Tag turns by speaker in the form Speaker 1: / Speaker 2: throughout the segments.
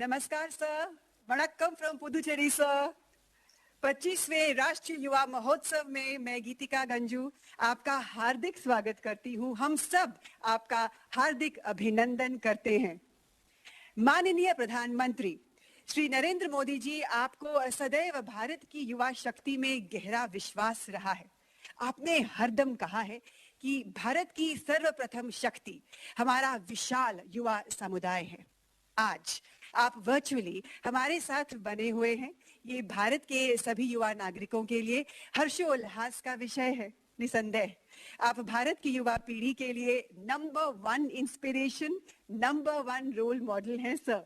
Speaker 1: नमस्कार sir, Vanakkam from Puducherry sir. 25वें राष्ट्रीय युवा महोत्सव में मैं गीतिका गंजू आपका हार्दिक स्वागत करती हूँ। हम सब आपका हार्दिक अभिनंदन करते हैं। माननीय प्रधानमंत्री श्री नरेंद्र मोदी जी, आपको सदैव भारत की युवा शक्ति में गहरा विश्वास रहा है। आपने हरदम कहा है कि भारत की सर्वप्रथम शक्ति हमारा विशाल युवा समुदाय है। आज आप वर्चुअली हमारे साथ बने हुए हैं। ये भारत के सभी युवा नागरिकों के लिए हर्षोल्लास का विषय है। निसंदेह आप भारत की युवा पीढ़ी के लिए number 1 inspiration, number 1 role model हैं सर।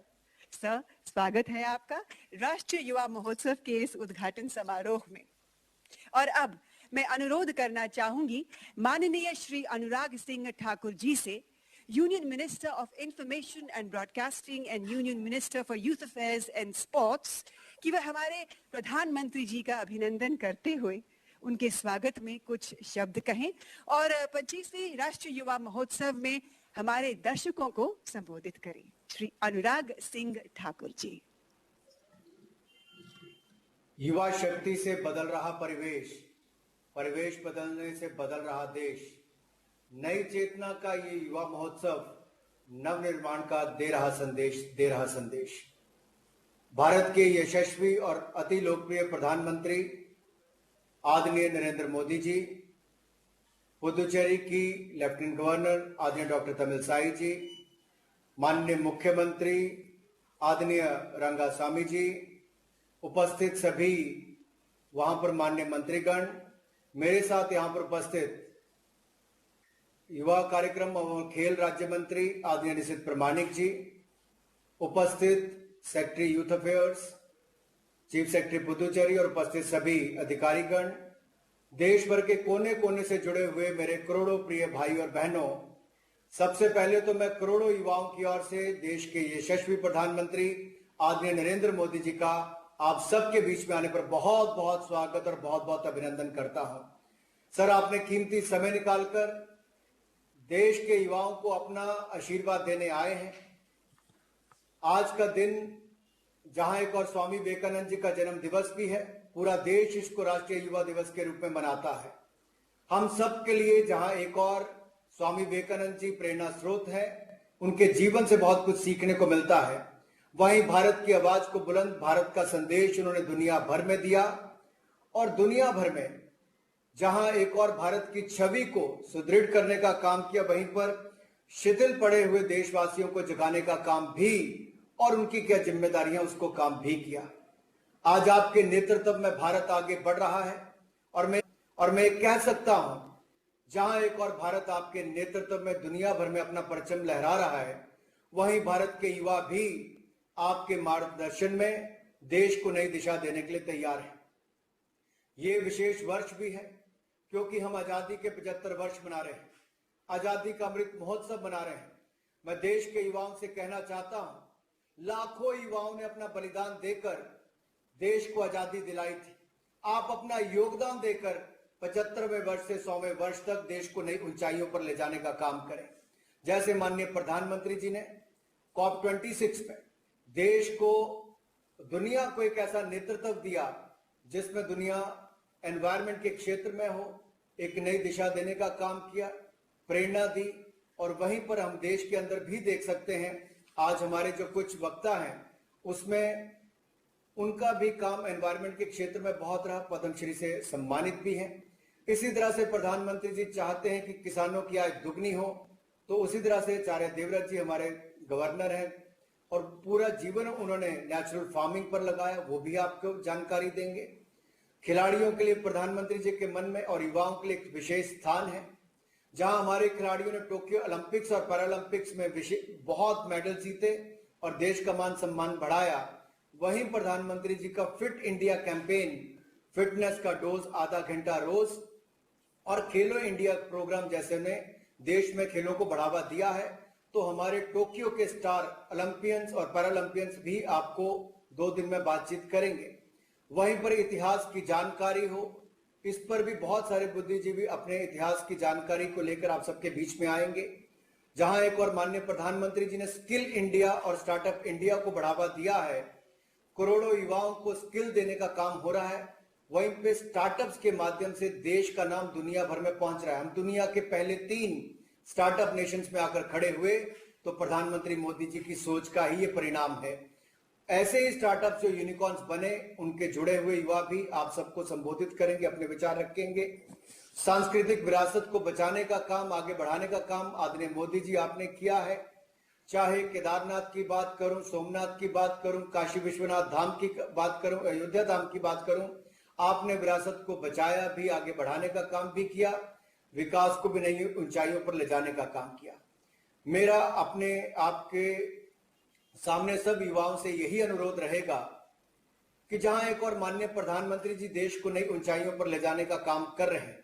Speaker 1: सर, स्वागत है आपका राष्ट्रीय युवा महोत्सव के इस उद्घाटन समारोह में। और अब मैं अनुरोध करना चाहूंगी माननीय श्री अनुराग सिंह ठाकुर जी से, union minister of information and broadcasting and union minister for youth affairs and sports, कि वह हमारे प्रधानमंत्री जी का अभिनंदन करते हुए उनके स्वागत में कुछ शब्द कहें और 25वें राष्ट्रीय युवा महोत्सव में हमारे दर्शकों को संबोधित करें। श्री अनुराग सिंह ठाकुर जी।
Speaker 2: युवा शक्ति से बदल रहा परिवेश, परिवेश बदलने से बदल रहा देश। नई चेतना का ये युवा महोत्सव नव निर्माण का दे रहा संदेश। भारत के यशस्वी और अति लोकप्रिय प्रधानमंत्री आदरणीय नरेंद्र मोदी जी, पुदुचेरी की लेफ्टिनेंट गवर्नर आदरणीय डॉक्टर तमिलसाई जी, माननीय मुख्यमंत्री आदरणीय रंगास्वामी जी, उपस्थित सभी वहां पर माननीय मंत्रीगण, मेरे साथ यहां पर उपस्थित युवा कार्यक्रम और खेल राज्य मंत्री आदरणीय निशित प्रमाणिक जी, उपस्थित secretary youth affairs, chief secretary Puducherry और उपस्थित सभी अधिकारीगण, देश भर के कोने कोने से जुड़े हुए मेरे करोड़ों प्रिय भाई और बहनों, सबसे पहले तो मैं करोड़ों युवाओं की ओर से देश के यशस्वी प्रधानमंत्री आदरणीय नरेंद्र मोदी जी का आप सबके बीच में आने पर बहुत बहुत स्वागत और बहुत बहुत अभिनंदन करता हूं। सर, आपने कीमती समय निकालकर देश के युवाओं को अपना आशीर्वाद देने आए हैं। आज का दिन जहां एक और स्वामी विवेकानंद जी का जन्म दिवस भी है, पूरा देश इसको राष्ट्रीय युवा दिवस के रूप में मनाता है। हम सब के लिए जहां एक और स्वामी विवेकानंद जी प्रेरणा स्रोत है, उनके जीवन से बहुत कुछ सीखने को मिलता है, वहीं भारत की आवाज को बुलंद, भारत का संदेश उन्होंने दुनिया भर में दिया और दुनिया भर में जहां एक और भारत की छवि को सुदृढ़ करने का काम किया, वहीं पर शिथिल पड़े हुए देशवासियों को जगाने का काम भी और उनकी क्या जिम्मेदारियां उसको काम भी किया। आज आपके नेतृत्व में भारत आगे बढ़ रहा है और मैं कह सकता हूं, जहां एक और भारत आपके नेतृत्व में दुनिया भर में अपना परचम लहरा रहा है, वहीं भारत के युवा भी आपके मार्गदर्शन में देश को नई दिशा देने के लिए तैयार है। ये विशेष वर्ष भी है क्योंकि हम आजादी के 75 वर्ष मना रहे हैं, आजादी का अमृत महोत्सव मना रहे हैं। मैं देश के युवाओं से कहना चाहता हूं, लाखों युवाओं ने अपना बलिदान देकर देश को आजादी दिलाई थी। आप अपना योगदान देकर 75वें वर्ष से 100वें वर्ष तक देश को नई ऊंचाइयों पर ले जाने का काम करें। जैसे माननीय प्रधानमंत्री जी ने COP26 में देश को, दुनिया को एक ऐसा नेतृत्व दिया जिसमें दुनिया एनवायरमेंट के क्षेत्र में हो, एक नई दिशा देने का काम किया, प्रेरणा दी। और वहीं पर हम देश के अंदर भी देख सकते हैं, आज हमारे जो कुछ वक्ता हैं उसमें उनका भी काम एनवायरमेंट के क्षेत्र में बहुत रहा, पद्मश्री से सम्मानित भी हैं। इसी तरह से प्रधानमंत्री जी चाहते हैं कि किसानों की आय दुगनी हो, तो उसी तरह से आचार्य देवव्रत जी हमारे गवर्नर हैं और पूरा जीवन उन्होंने नेचुरल फार्मिंग पर लगाया, वो भी आपको जानकारी देंगे। खिलाड़ियों के लिए प्रधानमंत्री जी के मन में और युवाओं के लिए एक विशेष स्थान है, जहां हमारे खिलाड़ियों ने टोक्यो ओलंपिक्स और पैरालंपिक्स में बहुत मेडल जीते और देश का मान सम्मान बढ़ाया। वहीं प्रधानमंत्री जी का फिट इंडिया कैंपेन, फिटनेस का डोज आधा घंटा रोज और खेलो इंडिया प्रोग्राम जैसे ने देश में खेलों को बढ़ावा दिया है। तो हमारे टोक्यो के स्टार ओलंपियंस और पैरालंपियंस भी आपको 2 दिन में बातचीत करेंगे। वहीं पर इतिहास की जानकारी हो, इस पर भी बहुत सारे बुद्धिजीवी अपने इतिहास की जानकारी को लेकर आप सबके बीच में आएंगे। जहां एक और माननीय प्रधानमंत्री जी ने स्किल इंडिया और स्टार्टअप इंडिया को बढ़ावा दिया है, करोड़ों युवाओं को स्किल देने का काम हो रहा है, वहीं पे स्टार्टअप्स के माध्यम से देश का नाम दुनिया भर में पहुंच रहा है। हम दुनिया के पहले 3 स्टार्टअप नेशंस में आकर खड़े हुए, तो प्रधानमंत्री मोदी जी की सोच का ही ये परिणाम है। ऐसे ही स्टार्टअप जो यूनिकॉर्न्स बने, उनके जुड़े हुए युवा भी आप सबको संबोधित करेंगे, अपने विचार रखेंगे। सांस्कृतिक विरासत को बचाने का काम, आगे बढ़ाने का काम आदरणीय मोदी जी आपने किया है। चाहे केदारनाथ की बात करूं, सोमनाथ की बात करूं, काशी विश्वनाथ धाम की बात करूं, अयोध्या धाम की बात करूं, आपने विरासत को बचाया भी, आगे बढ़ाने का काम भी किया, विकास को भी नई ऊंचाइयों पर ले जाने का काम किया। मेरा अपने आपके सामने सब युवाओं से यही अनुरोध रहेगा कि जहां एक और माननीय प्रधानमंत्री जी देश को नई ऊंचाइयों पर ले जाने का काम कर रहे हैं,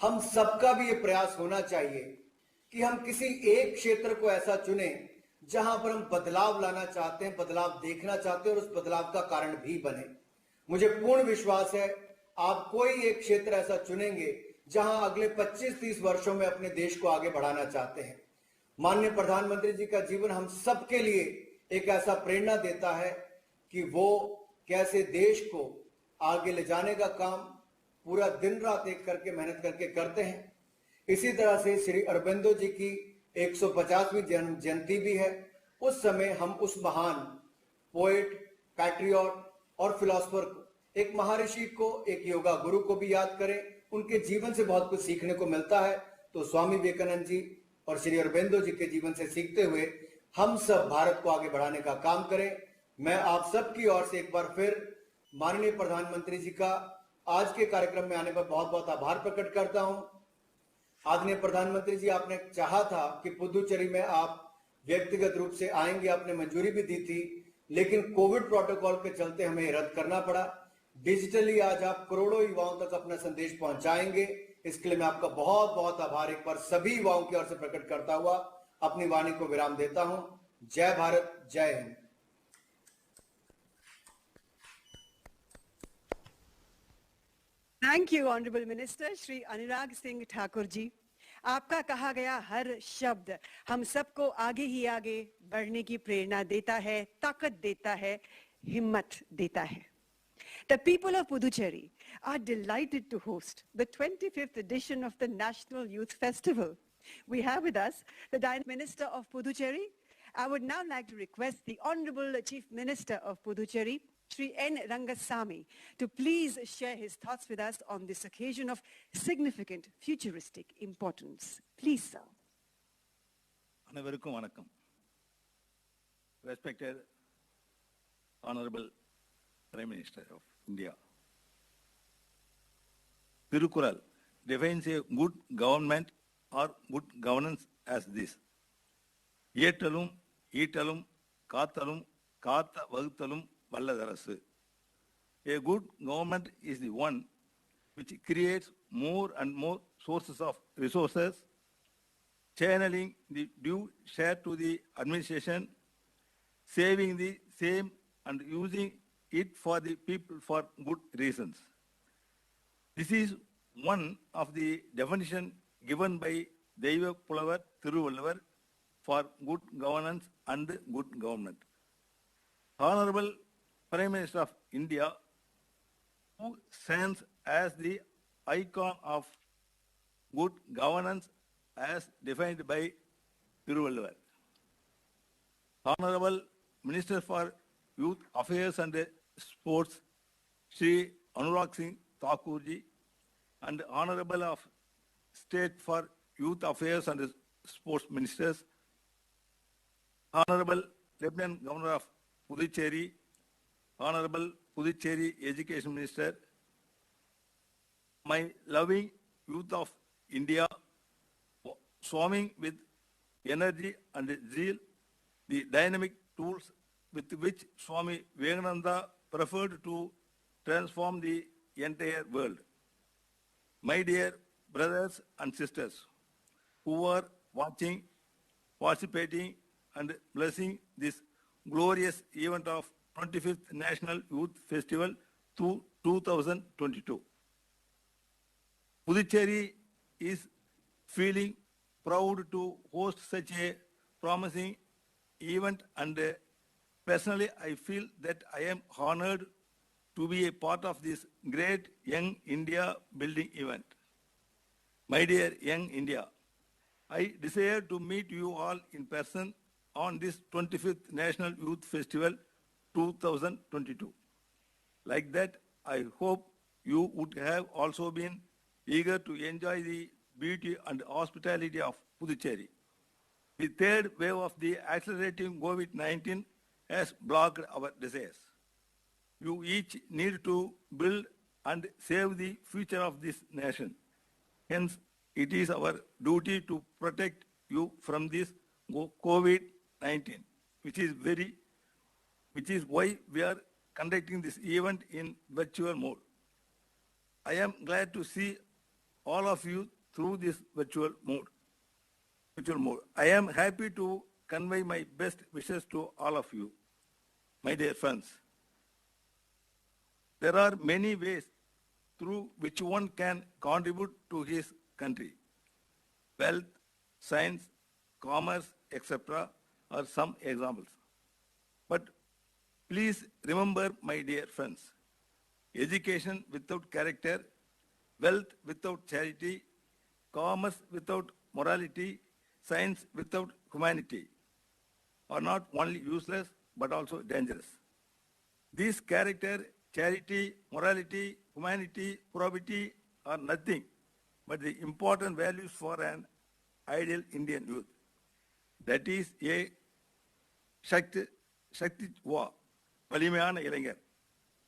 Speaker 2: हम सबका भी ये प्रयास होना चाहिए कि हम किसी एक क्षेत्र को ऐसा चुने जहां पर हम बदलाव लाना चाहते हैं, बदलाव देखना चाहते हैं और उस बदलाव का कारण भी बने। मुझे पूर्ण विश्वास है आप कोई एक क्षेत्र ऐसा चुनेंगे जहां अगले 25-30 वर्षों में अपने देश को आगे बढ़ाना चाहते हैं। माननीय प्रधानमंत्री जी का जीवन हम सबके लिए एक ऐसा प्रेरणा देता है कि वो कैसे देश को आगे ले जाने का काम पूरा दिन रात एक करके मेहनत करके करते हैं। इसी तरह से श्री अरबिंदो जी की 150वीं जन्म जयंती भी है। उस समय हम उस महान पोएट, पैट्रियट और फिलोसोफर को, एक महर्षि को, एक योगा गुरु को भी याद करें। उनके जीवन से बहुत कुछ सीखने को मिलता है। तो स्वामी विवेकानंद जी और श्री अरबिंदो जी के जीवन से सीखते हुए हम सब भारत को आगे बढ़ाने का काम करें। मैं आप सबकी ओर से एक बार फिर माननीय प्रधानमंत्री जी का आज के कार्यक्रम में आने पर बहुत बहुत आभार प्रकट करता हूं। आदरणीय प्रधानमंत्री जी, आपने चाहा था कि पुदुचेरी में आप व्यक्तिगत रूप से आएंगे, आपने मंजूरी भी दी थी, लेकिन कोविड प्रोटोकॉल के चलते हमें रद्द करना पड़ा। डिजिटली आज आप करोड़ों युवाओं तक अपना संदेश पहुंचाएंगे, इसके लिए मैं आपका बहुत बहुत आभार एक बार सभी युवाओं की ओर से प्रकट करता हुआ अपनी वाणी को विराम देता हूं। जय भारत, जय Hind.
Speaker 1: Thank you honourable minister Shri Anurag Singh Thakur ji. आपका कहा गया हर शब्द हम सबको आगे ही आगे बढ़ने की प्रेरणा देता है, ताकत देता है, हिम्मत देता है। The people of Puducherry are delighted to host the 25th edition of the National Youth Festival. We have with us the Dynamic Minister of Puducherry. I would now like to request the Honorable Chief Minister of Puducherry, Shri N. Rangasamy, to please share his thoughts with us on this occasion of significant futuristic importance. Please, sir.
Speaker 3: அனைவருக்கும் வணக்கம். Respected Honorable Prime Minister of India. Tirukural defines a good government or good governance as this: ஏற்றலும் ஈட்டலும் காத்தலும் காத்த வகுத்தலும் வல்லதரசு. A good government is the one which creates more and more sources of resources, channeling the due share to the administration, saving the same and using it for the people for good reasons. This is one of the definition given by Deiva Pulavar Thiruvalluvar for good governance and good government. Honorable Prime Minister of India, who stands as the icon of good governance as defined by Thiruvalluvar. Honorable Minister for Youth Affairs and Sports, Shri Anurag Singh Thakur ji, and Honorable of State for Youth Affairs and Sports Ministers, Honorable Lieutenant Governor of Puducherry, Honorable Puducherry Education Minister, my loving youth of India, swarming with energy and zeal, the dynamic tools with which Swami Vivekananda preferred to transform the entire world. My dear brothers and sisters who are watching, participating and blessing this glorious event of 25th National Youth Festival 2022. Puducherry is feeling proud to host such a promising event, and personally I feel that I am honored to be a part of this great Young India building event. My dear Young India, I desire to meet you all in person on this 25th National Youth Festival 2022. Like that, I hope you would have also been eager to enjoy the beauty and hospitality of Puducherry. The third wave of the accelerating COVID-19 has blocked our desires. You each need to build and save the future of this nation. Hence, it is our duty to protect you from this COVID-19, which is why we are conducting this event in virtual mode. I am glad to see all of you through this virtual mode. I am happy to convey my best wishes to all of you, my dear friends. There are many ways through which one can contribute to his country. Wealth, science, commerce, etc. are some examples. But please remember, my dear friends, education without character, wealth without charity, commerce without morality, science without humanity are not only useless but also dangerous. These character, charity, morality, humanity, probity are nothing but the important values for an ideal Indian youth. That is a Shakti-wa, Valimayana Ilangar,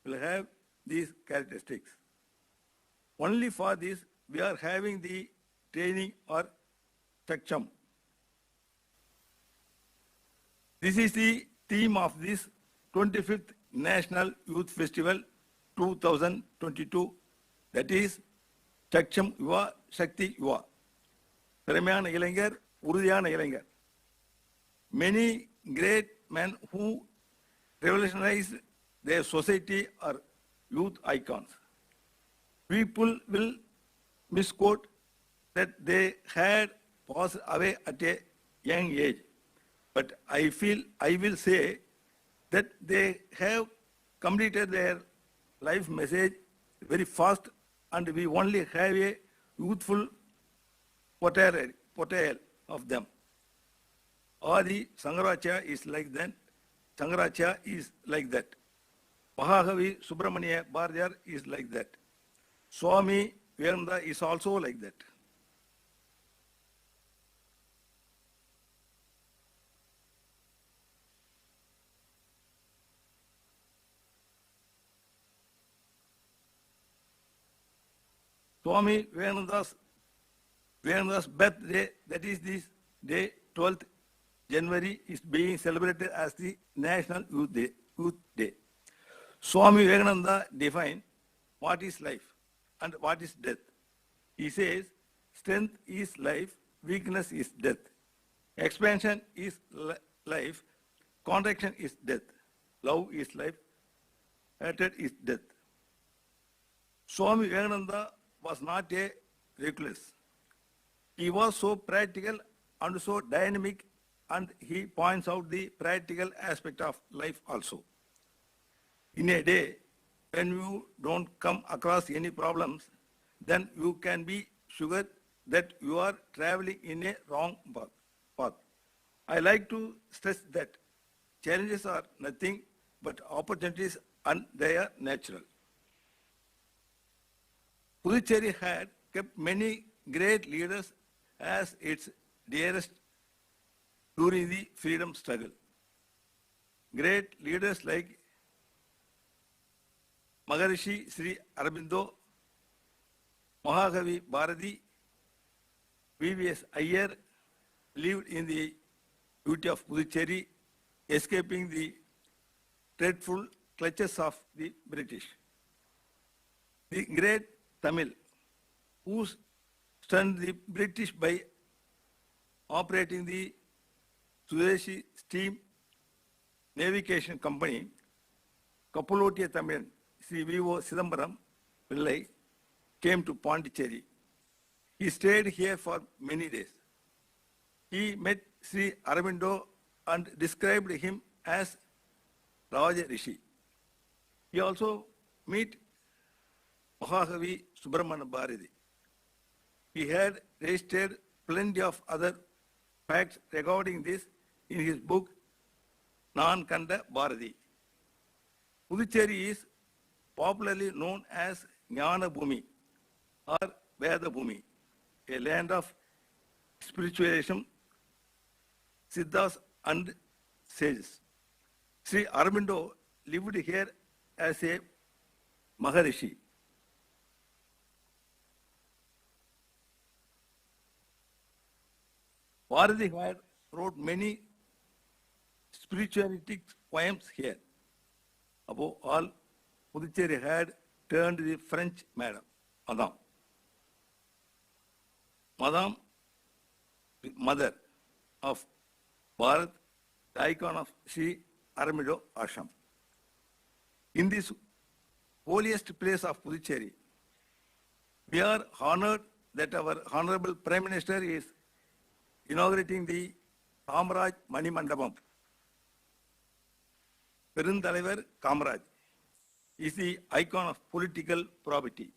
Speaker 3: will have these characteristics. Only for this, we are having the training or Chakcham. This is the theme of this 25th National Youth Festival 2022, that is Chakcham Yuva, Shakti Yuva. Valimayana Ilangar, Urudiyana Ilangar. Many great men who revolutionized their society are youth icons. People will misquote that they had passed away at a young age, but I will say that they have completed their life message very fast, and we only have a youthful portrayal of them. Adi Sangharacharya is like that. Sangharacharya is like that. Mahakavi Subramania Bharadiyar is like that. Swami Vivekananda is also like that. Swami Vivekananda's birthday, that is this day, 12th January, is being celebrated as the National Youth Day. Swami Vivekananda defined what is life and what is death. He says, strength is life, weakness is death. Expansion is life, contraction is death. Love is life, hatred is death. Swami Vivekananda was not a recluse. He was so practical and so dynamic, and he points out the practical aspect of life also. In a day, when you don't come across any problems, then you can be sure that you are traveling in a wrong path. I like to stress that challenges are nothing but opportunities, and they are natural. Puducherry had kept many great leaders as its dearest during the freedom struggle. Great leaders like Maharishi Sri Aurobindo, Mahakavi Bharati, V.V.S. Iyer lived in the beauty of Puducherry, escaping the dreadful clutches of the British. The great Tamil, who stunned the British by operating the Swadeshi Steam Navigation Company, Kapalotiya Tamilan, Sri V.O. Sidambaram Pillai, came to Pondicherry. He stayed here for many days. He met Sri Aurobindo and described him as Raja Rishi. He also met Mahakavi Subramanya Bharati. He had registered plenty of other facts regarding this in his book Nan Kanda Bharati. Puducherry is popularly known as Jnana Bhumi or Veda Bhumi, a land of spiritualism, siddhas and sages. Sri Aurobindo lived here as a Maharishi. Bharati had wrote many spiritualistic poems here. Above all, Puducherry had turned the French Madame, the mother of Bharat, the icon of Sri Aurobindo Ashram. In this holiest place of Puducherry, we are honored that our Honorable Prime Minister is inaugurating the Kamaraj Mani Mandapam. Perunthalavar Kamaraj is the icon of political probity.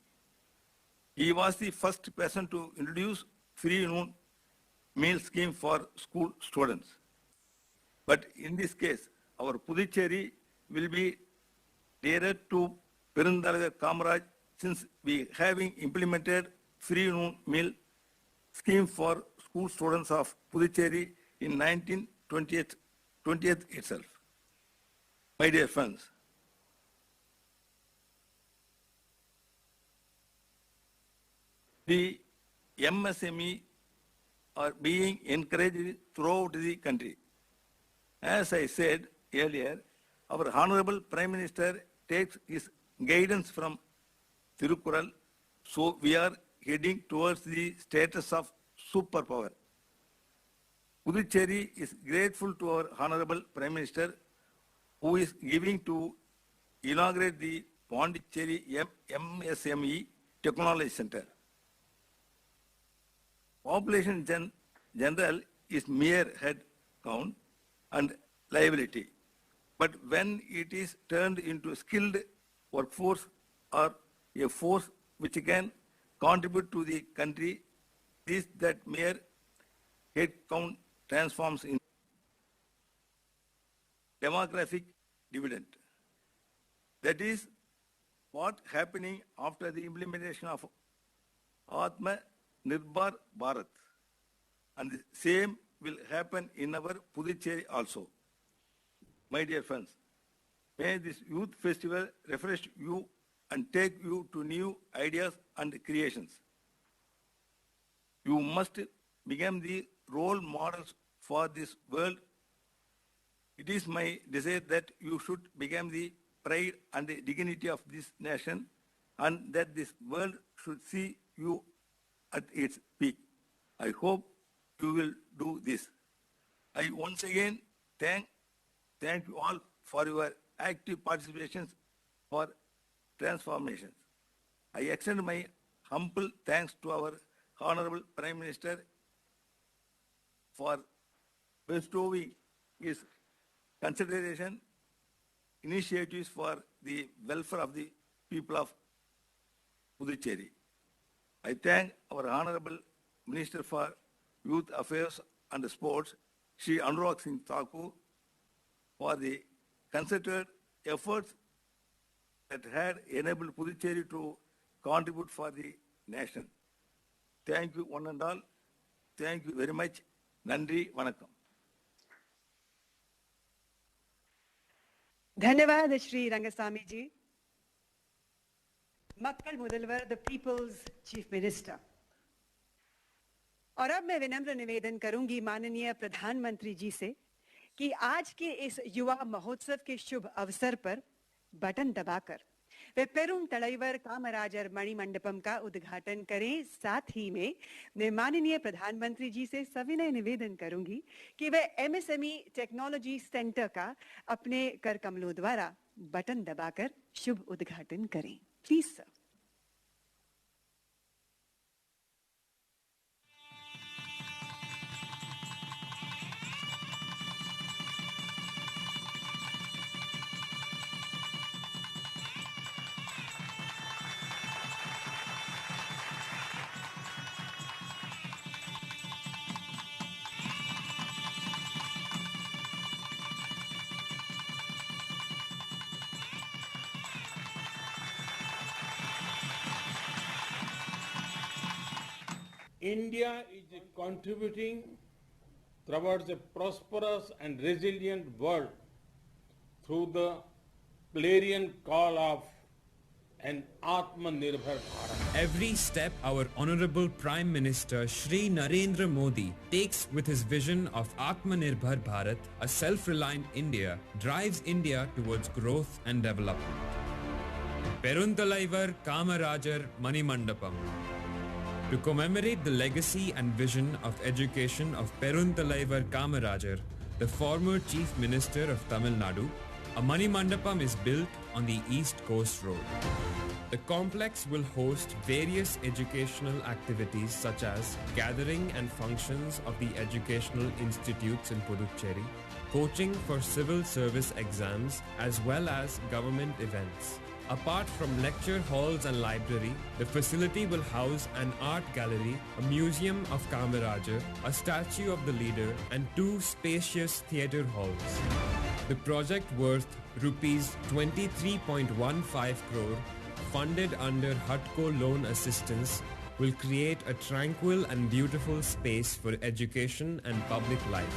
Speaker 3: He was the first person to introduce free noon meal scheme for school students. But in this case, our Puducherry will be dearer to Perunthalavar Kamaraj since we having implemented free noon meal scheme for school students of Puducherry in 1920 itself. My dear friends, the MSME are being encouraged throughout the country. As I said earlier, our Honorable Prime Minister takes his guidance from Tirukural, so we are heading towards the status of superpower. Puducherry is grateful to our Honorable Prime Minister who is giving to inaugurate the Pondicherry MSME Technology Center. Population general is mere head count and liability. But when it is turned into skilled workforce or a force which can contribute to the country, this that mere head count transforms in demographic dividend. That is what happening after the implementation of Atma Nirbhar Bharat. And the same will happen in our Puducherry also. My dear friends, may this youth festival refresh you and take you to new ideas and creations. You must become the role models for this world. It is my desire that you should become the pride and the dignity of this nation and that this world should see you at its peak. I hope you will do this. I once again thank you all for your active participations for transformations. I extend my humble thanks to our Honorable Prime Minister for bestowing his consideration initiatives for the welfare of the people of Puducherry. I thank our Honorable Minister for Youth Affairs and Sports, Shri Anurag Singh Thakur, for the concerted efforts that had enabled Puducherry to contribute for the nation. Thank you one and all. Thank you very much. Nandri Vanakkam.
Speaker 1: धन्यवाद श्री रंगस्वामी जी. मक्कल मुदलवर, the peoples chief minister. और अब मैं विनम्र निवेदन करूंगी माननीय प्रधानमंत्री जी से कि आज के इस युवा महोत्सव के शुभ अवसर पर बटन दबाकर वे पेरुंतलैवर कामराजर मणिमंडपम का उद्घाटन करें. साथ ही में मैं माननीय प्रधानमंत्री जी से सविनय निवेदन करूंगी कि वे एमएसएमई टेक्नोलॉजी सेंटर का अपने कर कमलों द्वारा बटन दबाकर शुभ उद्घाटन करें. Please sir.
Speaker 4: India is contributing towards a prosperous and resilient world through the clarion call of an Atmanirbhar Bharat.
Speaker 5: Every step our Honorable Prime Minister Shri Narendra Modi takes with his vision of Atmanirbhar Bharat, a self-reliant India, drives India towards growth and development. Peruntalaivar Kamarajar Manimandapam. To commemorate the legacy and vision of education of Peruntalaivar Kamarajar, the former Chief Minister of Tamil Nadu, a Manimandapam is built on the East Coast Road. The complex will host various educational activities such as gathering and functions of the educational institutes in Puducherry, coaching for civil service exams as well as government events. Apart from lecture halls and library, the facility will house an art gallery, a museum of Kamarajar, a statue of the leader, and 2 spacious theatre halls. The project worth rupees 23.15 crore, funded under HUDCO loan assistance, will create a tranquil and beautiful space for education and public life.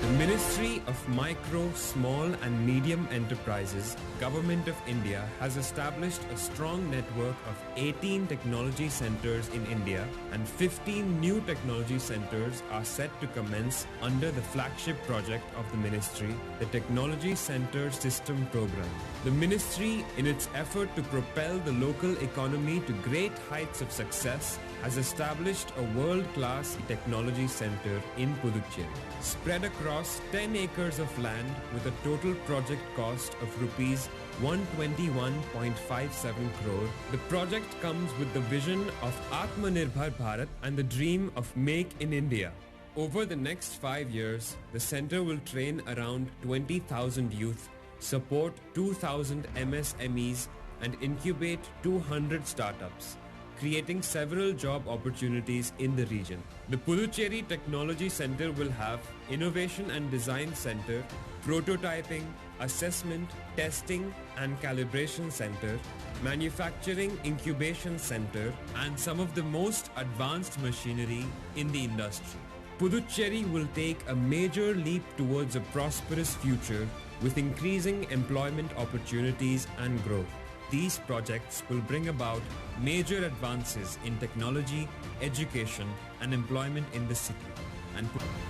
Speaker 5: The Ministry of Micro, Small and Medium Enterprises, Government of India has established a strong network of 18 technology centers in India, and 15 new technology centers are set to commence under the flagship project of the Ministry, the Technology Center System Program. The Ministry, in its effort to propel the local economy to great heights of success, has established a world-class technology center in Puducherry. Spread across 10 acres of land with a total project cost of rupees 121.57 crore, the project comes with the vision of Atmanirbhar Bharat and the dream of Make in India. Over the next 5 years, the center will train around 20,000 youth, support 2,000 MSMEs and incubate 200 startups, creating several job opportunities in the region. The Puducherry Technology Center will have Innovation and Design Center, Prototyping, Assessment, Testing and Calibration Center, Manufacturing Incubation Center, and some of the most advanced machinery in the industry. Puducherry will take a major leap towards a prosperous future with increasing employment opportunities and growth. These projects will bring about major advances in technology, education, and employment in the city.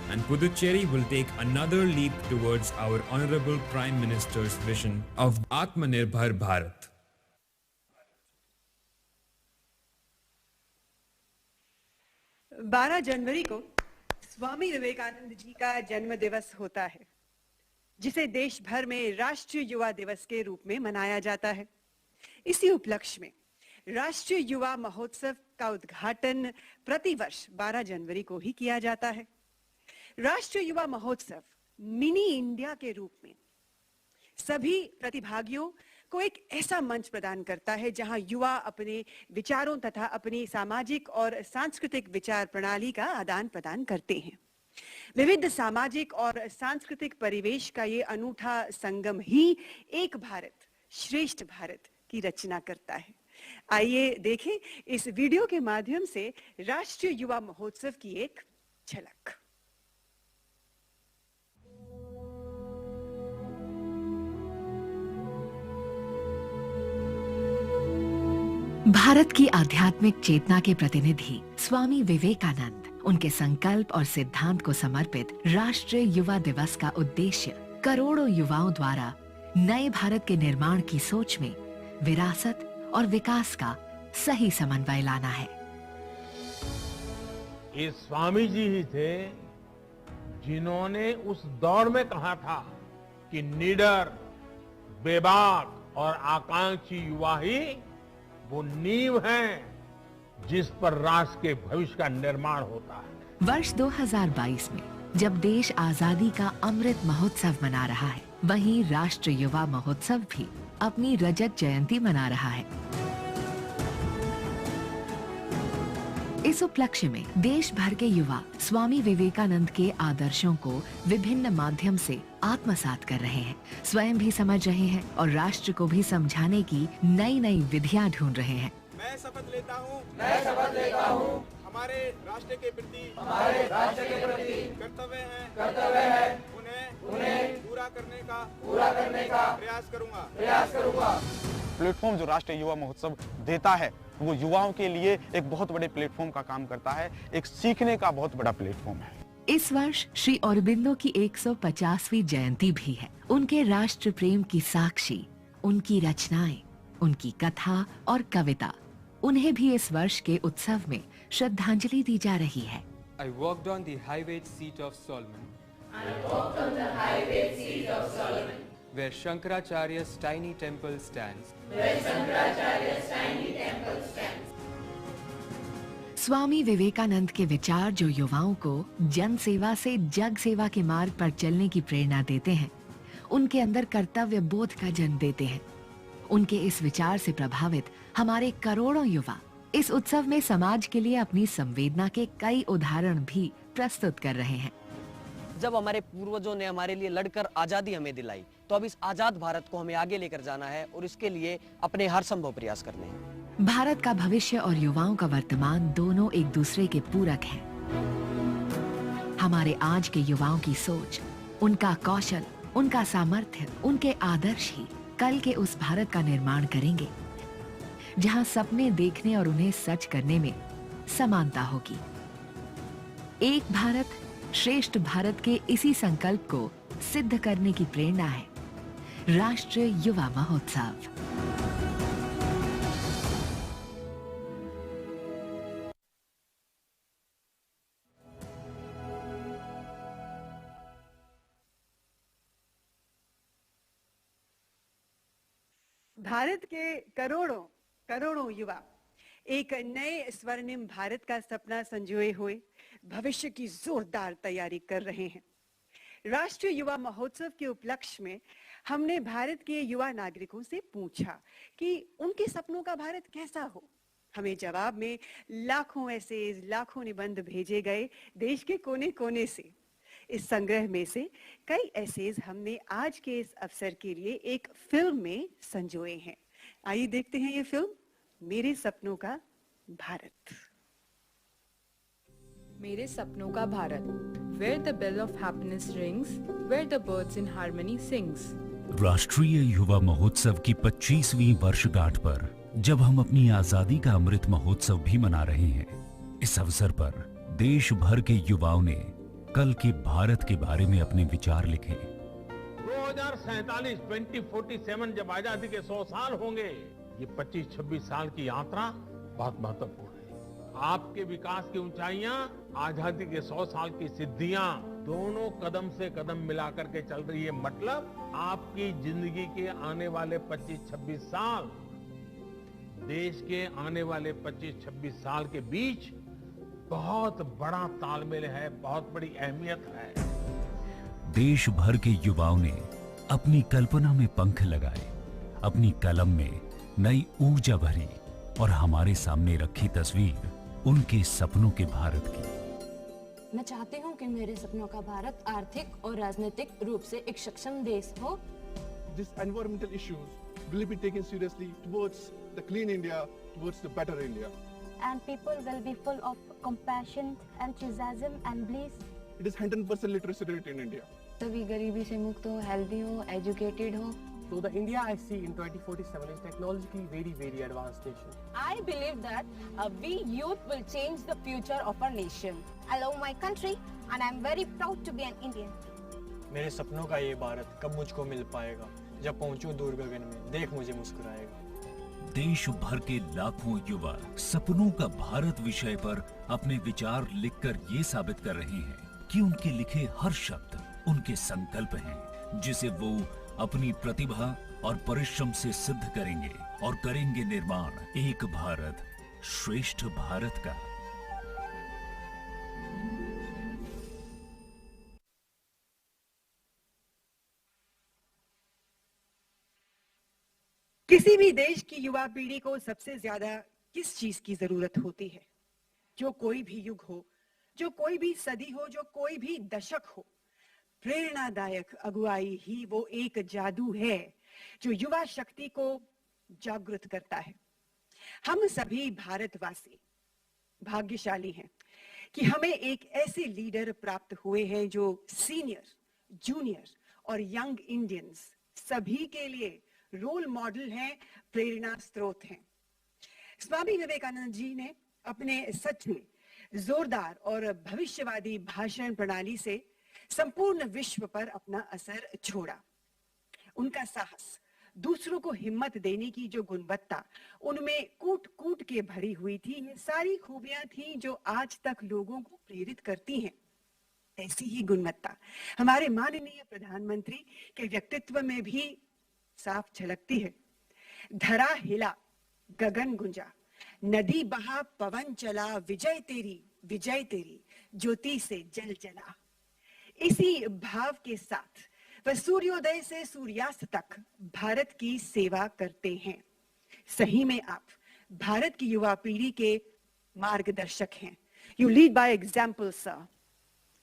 Speaker 5: And Puducherry will take another leap towards our Honorable Prime Minister's vision of Atmanirbhar Bharat.
Speaker 1: बारह जनवरी को स्वामी विवेकानंद जी का जन्म दिवस होता है, जिसे देश भर में राष्ट्रीय युवा दिवस के रूप में मनाया जाता है। इसी उपलक्ष्य में राष्ट्रीय युवा महोत्सव का उद्घाटन प्रतिवर्ष 12 जनवरी को ही किया जाता है। राष्ट्रीय युवा महोत्सव मिनी इंडिया के रूप में सभी प्रतिभागियों को एक ऐसा मंच प्रदान करता है जहां युवा अपने विचारों तथा अपनी सामाजिक और सांस्कृतिक विचार प्रणाली का आदान प्रदान करते हैं। विविध सामाजिक और सांस्कृतिक परिवेश का ये अनूठा संगम ही एक भारत श्रेष्ठ भारत की रचना करता है। आइए देखें इस वीडियो के माध्यम से राष्ट्रीय युवा महोत्सव की एक झलक।
Speaker 6: भारत की आध्यात्मिक चेतना के प्रतिनिधि स्वामी विवेकानंद, उनके संकल्प और सिद्धांत को समर्पित राष्ट्रीय युवा दिवस का उद्देश्य करोड़ों युवाओं द्वारा नए भारत के निर्माण की सोच में विरासत और विकास का सही समन्वय लाना है।
Speaker 4: ये स्वामी जी ही थे जिन्होंने उस दौर में कहा था कि निडर, बेबाक और आकांक्षी युवा ही वो नींव है जिस पर राष्ट्र के भविष्य का निर्माण होता है।
Speaker 6: वर्ष 2022 में जब देश आजादी का अमृत महोत्सव मना रहा है, वहीं राष्ट्रीय युवा महोत्सव भी अपनी रजत जयंती मना रहा है। इस उपलक्ष्य में देश भर के युवा स्वामी विवेकानंद के आदर्शों को विभिन्न माध्यम से आत्मसात कर रहे हैं, स्वयं भी समझ रहे हैं और राष्ट्र को भी समझाने की नई नई विधियां ढूंढ रहे हैं।
Speaker 7: मैं शपथ लेता हूँ हमारे राष्ट्र के प्रति कर्तव्य है उन्हें पूरा करने का प्रयास करूँगा।
Speaker 8: प्लेटफॉर्म जो राष्ट्रीय युवा महोत्सव देता है वो युवाओं के लिए एक बहुत बड़े प्लेटफॉर्म का काम करता है, एक सीखने का बहुत बड़ा प्लेटफॉर्म है।
Speaker 6: इस वर्ष श्री औरोबिंदो की 150वीं जयंती भी है। उनके राष्ट्र प्रेम की साक्षी उनकी रचनाएं, उनकी कथा और कविता, उन्हें भी इस वर्ष के उत्सव में श्रद्धांजलि दी जा रही है।
Speaker 9: I walked on the high-weight seat of Solomon. Where Shankaracharya's tiny temple stands.
Speaker 6: Swami Vivekananda के विचार जो युवाओं को जन सेवा से जग सेवा के मार्ग पर चलने की प्रेरणा देते हैं, उनके अंदर कर्तव्य बोध का जन्म देते हैं। उनके इस विचार से प्रभावित हमारे करोड़ों युवा इस उत्सव में समाज के लिए अपनी संवेदना के कई उदाहरण भी प्रस्तुत कर रहे हैं।
Speaker 10: जब हमारे पूर्वजों ने हमारे लिए लड़कर आजादी हमें दिलाई, तो अब इस आजाद भारत को हमें आगे लेकर जाना है और इसके लिए अपने हर संभव प्रयास करने हैं।
Speaker 6: भारत का भविष्य और युवाओं का वर्तमान दोनों एक दूसरे के पूरक हैं। हमारे आज के युवाओं की सोच, उनका कौशल, उनका सामर्थ्य, उनके आदर्श ही कल के उस भारत का निर्माण करेंगे जहां सपने देखने और उन्हें सच करने में समानता होगी। एक भारत श्रेष्ठ भारत के इसी संकल्प को सिद्ध करने की प्रेरणा है राष्ट्रीय युवा महोत्सव।
Speaker 1: भारत के करोड़ों युवा एक नए स्वर्णिम भारत का सपना संजोए हुए भविष्य की जोरदार तैयारी कर रहे हैं। राष्ट्रीय युवा महोत्सव के उपलक्ष्य में हमने भारत के युवा नागरिकों से पूछा कि उनके सपनों का भारत कैसा हो। हमें जवाब में लाखों मैसेज, लाखों निबंध भेजे गए देश के कोने कोने से। इस संग्रह में से कई एसेज हमने आज के इस अवसर के लिए एक फिल्म में संजोए हैं। आइए देखते हैं ये फिल्म, मेरे सपनों का भारत।
Speaker 11: मेरे सपनों का Bharat, where the bell of happiness rings, where the birds in harmony sings।
Speaker 12: राष्ट्रीय युवा महोत्सव की 25वीं वर्षगांठ पर जब हम अपनी आजादी का अमृत महोत्सव भी मना रहे हैं, इस अवसर पर देश भर के युवाओं ने कल के भारत के बारे में अपने विचार लिखे।
Speaker 4: 2047 2047 जब आजादी के 100 साल होंगे, ये 25-26 साल की यात्रा बहुत महत्वपूर्ण है। आपके विकास की ऊंचाइयां, आजादी के 100 साल की सिद्धियां दोनों कदम से कदम मिलाकर के चल रही है। मतलब आपकी जिंदगी के आने वाले 25-26 साल, देश के आने वाले 25-26 साल के बीच बहुत बड़ा तालमेल है, बहुत बड़ी अहमियत है।
Speaker 12: देश भर के युवाओं ने अपनी कल्पना में पंख लगाए, अपनी कलम में नई ऊर्जा भरी और हमारे सामने रखी तस्वीर उनके सपनों के भारत की।
Speaker 13: मैं चाहती हूँ कि मेरे सपनों का भारत आर्थिक और राजनीतिक रूप से एक सक्षम देश हो।
Speaker 14: These environmental issues will be taken seriously towards the clean India, towards the better India.
Speaker 15: And people will be full of compassion, enthusiasm and bliss.
Speaker 14: It is 100% literacy rate in India.
Speaker 13: सभी गरीबी से मुक्त हो, healthy हो, educated हो।
Speaker 16: So the India I see in 2047 is technologically very advanced nation.
Speaker 17: I believe that we youth will change the future of our nation.
Speaker 15: I love my country and I am very proud to be an Indian.
Speaker 18: मेरे सपनों का ये भारत कब मुझको मिल पाएगा? जब पहुंचूं दूर गगन में, देख मुझे मुस्कुराएगा।
Speaker 12: देश भर के लाखों युवा सपनों का भारत विषय पर अपने विचार लिखकर ये साबित कर रहे हैं कि उनके लिखे हर शब्द उनके संकल्प हैं, जिसे वो अपनी प्रतिभा और परिश्रम से सिद्ध करेंगे और करेंगे निर्माण एक भारत श्रेष्ठ भारत का।
Speaker 1: किसी भी देश की युवा पीढ़ी को सबसे ज्यादा किस चीज की जरूरत होती है? जो कोई भी युग हो, जो कोई भी सदी हो, जो कोई भी दशक हो, प्रेरणादायक अगुवाई ही वो एक जादू है जो युवा शक्ति को जागृत करता है। हम सभी भारतवासी भाग्यशाली हैं कि हमें एक ऐसे लीडर प्राप्त हुए हैं जो सीनियर, जूनियर और यंग इंडियंस सभी के लिए रोल मॉडल हैं, प्रेरणा स्रोत हैं। स्वामी विवेकानंद जी ने अपने सच्चे, जोरदार और भविष्यवादी भाषण प्रणाली से संपूर्ण विश्व पर अपना असर छोड़ा। उनका साहस, दूसरों को हिम्मत देने की जो गुणवत्ता उनमें कूट कूट के भरी हुई थी, ये सारी खूबियां थी जो आज तक लोगों को प्रेरित करती हैं। ऐसी ही गुणवत्ता हमारे माननीय प्रधानमंत्री के व्यक्तित्व में भी साफ झलकती है। धरा हिला, गगन गुंजा, नदी बहा, पवन चला, विजय तेरी ज्योति से जल जला। इसी भाव के साथ वह सूर्योदय से सूर्यास्त तक भारत की सेवा करते हैं। सही में आप भारत की युवा पीढ़ी के मार्गदर्शक हैं। You lead by example sir.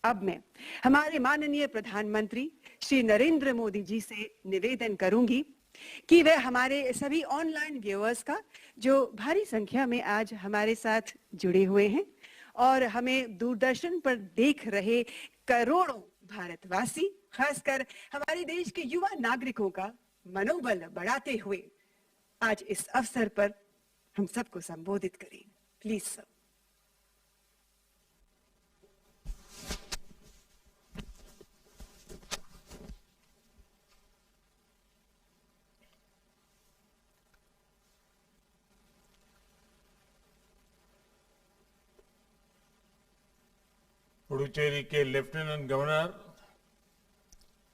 Speaker 1: अब मैं हमारे माननीय प्रधानमंत्री श्री नरेंद्र मोदी जी से निवेदन करूंगी कि वे हमारे सभी ऑनलाइन व्यूअर्स का, जो भारी संख्या में आज हमारे साथ जुड़े हुए हैं और हमें दूरदर्शन पर देख रहे करोड़ों भारतवासी, खासकर हमारे देश के युवा नागरिकों का मनोबल बढ़ाते हुए आज इस अवसर पर हम सबको संबोधित करें। Please sir.
Speaker 4: पुडुचेरी के लेफ्टिनेंट गवर्नर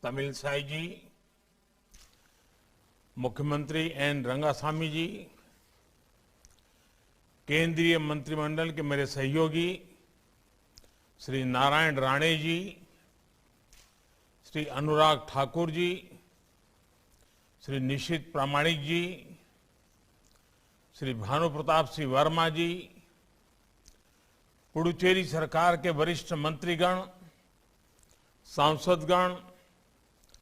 Speaker 4: तमिलसाई जी, मुख्यमंत्री एन रंगासामी जी, केंद्रीय मंत्रिमंडल के मेरे सहयोगी श्री नारायण राणे जी, श्री अनुराग ठाकुर जी, श्री निशित प्रामाणिक जी, श्री भानु प्रताप सिंह वर्मा जी, पुडुचेरी सरकार के वरिष्ठ मंत्रीगण, सांसदगण,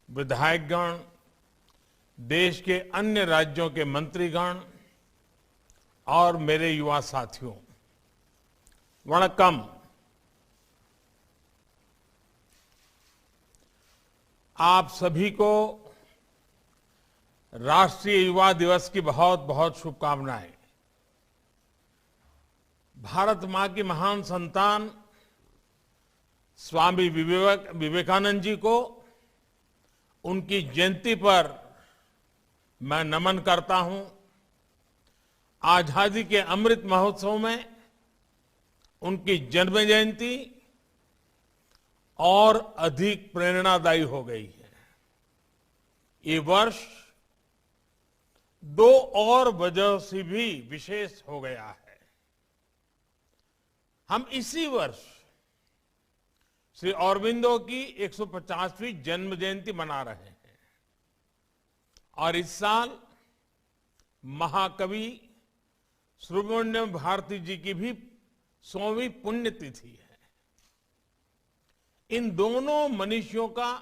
Speaker 4: विधायकगण, देश के अन्य राज्यों के मंत्रीगण और मेरे युवा साथियों, वणक्कम। आप सभी को राष्ट्रीय युवा दिवस की बहुत बहुत शुभकामनाएं। भारत मां की महान संतान स्वामी विवेकानंद जी को उनकी जयंती पर मैं नमन करता हूं। आजादी के अमृत महोत्सव में उनकी जन्म जयंती और अधिक प्रेरणादायी हो गई है। ये वर्ष दो और वजह से भी विशेष हो गया है। हम इसी वर्ष श्री अरबिंदो की 150वीं जन्म जयंती मना रहे हैं और इस साल महाकवि सुब्रमण्यम भारती जी की भी 100वीं पुण्यतिथि है। इन दोनों मनीषियों का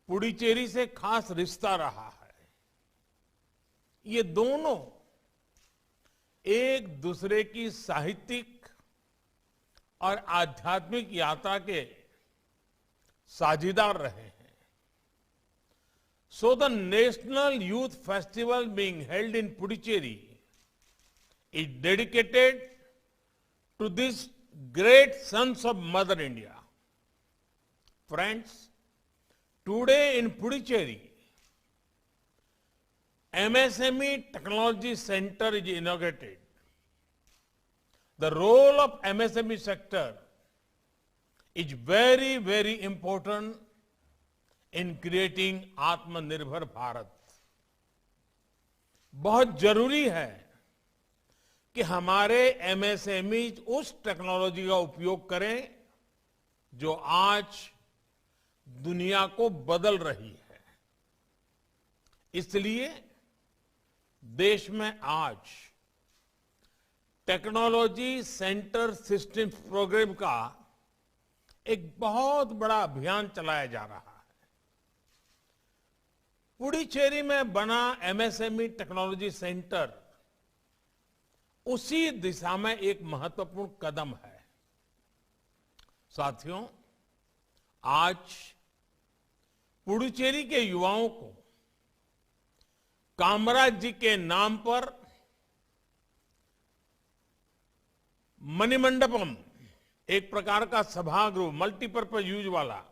Speaker 4: पुडुचेरी से खास रिश्ता रहा है। ये दोनों एक दूसरे की साहित्यिक और आध्यात्मिक यात्रा के साझीदार रहे हैं। So the National Youth Festival being held in Puducherry is dedicated to these great sons of Mother India. Friends, today in Puducherry, MSME Technology Center is inaugurated. The role of MSME sector is very, very important in creating आत्मनिर्भर भारत। बहुत जरूरी है कि हमारे MSME उस technology का उपयोग करें जो आज दुनिया को बदल रही है। इसलिए देश में आज टेक्नोलॉजी सेंटर सिस्टम प्रोग्राम का एक बहुत बड़ा अभियान चलाया जा रहा है। पुडुचेरी में बना MSME टेक्नोलॉजी सेंटर उसी दिशा में एक महत्वपूर्ण कदम है। साथियों, आज पुडुचेरी के युवाओं को कामराज जी के नाम पर मणिमंडपम, एक प्रकार का सभागृह, मल्टीपर्पज यूज वाला,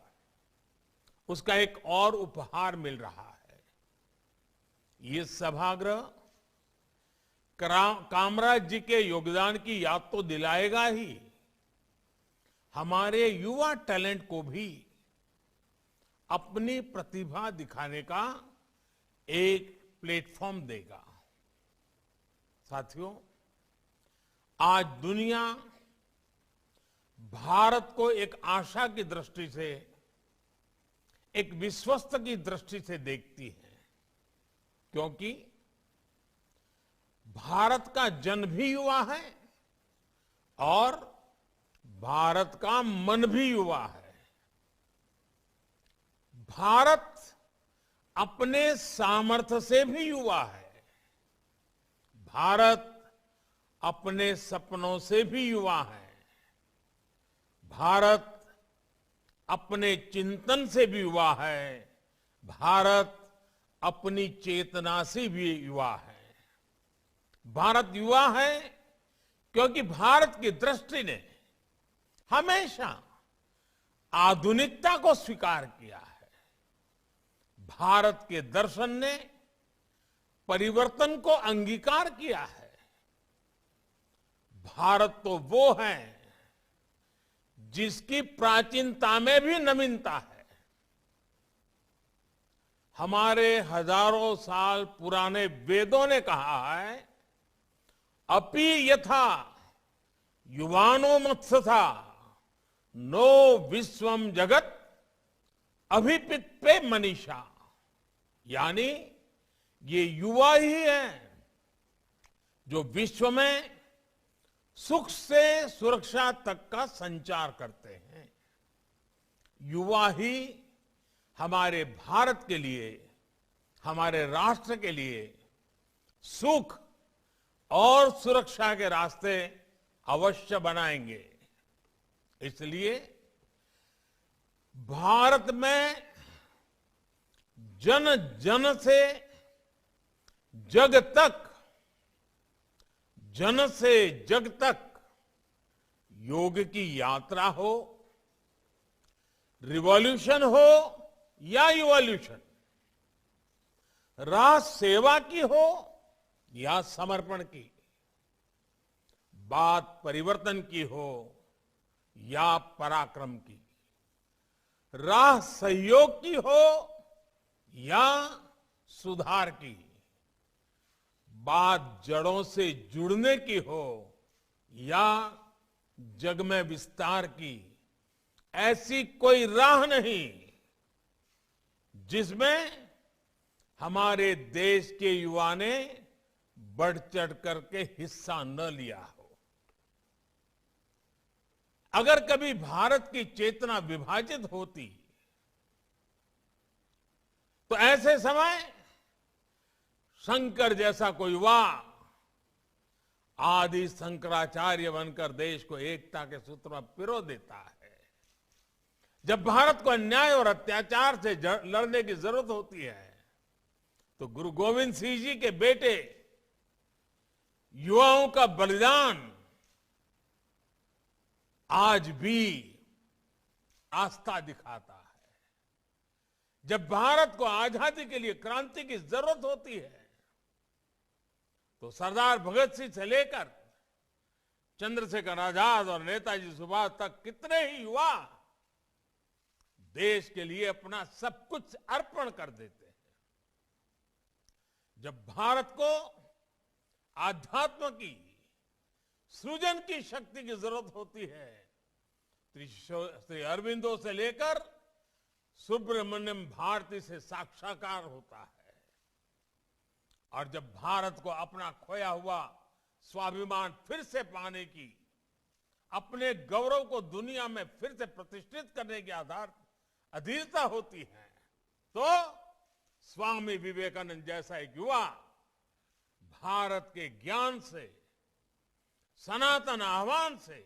Speaker 4: उसका एक और उपहार मिल रहा है। ये सभागृह कामराज जी के योगदान की याद तो दिलाएगा ही, हमारे युवा टैलेंट को भी अपनी प्रतिभा दिखाने का एक प्लेटफॉर्म देगा। साथियों, आज दुनिया भारत को एक आशा की दृष्टि से, एक विश्वस्त की दृष्टि से देखती है, क्योंकि भारत का जन भी युवा है और भारत का मन भी युवा है। भारत अपने सामर्थ्य से भी युवा है। भारत अपने सपनों से भी युवा है। भारत अपने चिंतन से भी युवा है। भारत अपनी चेतना से भी युवा है। भारत युवा है क्योंकि भारत की दृष्टि ने हमेशा आधुनिकता को स्वीकार किया है। भारत के दर्शन ने परिवर्तन को अंगीकार किया है। भारत तो वो है जिसकी प्राचीनता में भी नवीनता है। हमारे हजारों साल पुराने वेदों ने कहा है, अपि यथा युवानो मत्सथा नो विश्वम जगत अभिपित्पे मनीषा, यानी ये युवा ही है जो विश्व में सुख से सुरक्षा तक का संचार करते हैं। युवा ही हमारे भारत के लिए, हमारे राष्ट्र के लिए सुख और सुरक्षा के रास्ते अवश्य बनाएंगे। इसलिए भारत में जन जन से जग तक, जन से जग तक योग की यात्रा हो, रिवॉल्यूशन हो या इवोल्यूशन, राष्ट्र सेवा की हो या समर्पण की, बात परिवर्तन की हो या पराक्रम की, राह सहयोग की हो या सुधार की, बात जड़ों से जुड़ने की हो या जग में विस्तार की, ऐसी कोई राह नहीं जिसमें हमारे देश के युवा ने बढ़ चढ़ करके हिस्सा न लिया हो। अगर कभी भारत की चेतना विभाजित होती तो ऐसे समय शंकर जैसा कोई युवा आदि शंकराचार्य बनकर देश को एकता के सूत्र में पिरो देता है। जब भारत को अन्याय और अत्याचार से लड़ने की जरूरत होती है तो गुरु गोविंद सिंह जी के बेटे युवाओं का बलिदान आज भी आस्था दिखाता है। जब भारत को आजादी के लिए क्रांति की जरूरत होती है तो सरदार भगत सिंह से लेकर चंद्रशेखर आजाद और नेताजी सुभाष तक कितने ही युवा देश के लिए अपना सब कुछ अर्पण कर देते हैं। जब भारत को आध्यात्म की, सृजन की शक्ति की जरूरत होती है, श्री अरविंदो से लेकर सुब्रमण्यम भारती से साक्षात्कार होता है। और जब भारत को अपना खोया हुआ स्वाभिमान फिर से पाने की, अपने गौरव को दुनिया में फिर से प्रतिष्ठित करने की अधीरता होती है, तो स्वामी विवेकानंद जैसा एक युवा भारत के ज्ञान से, सनातन आह्वान से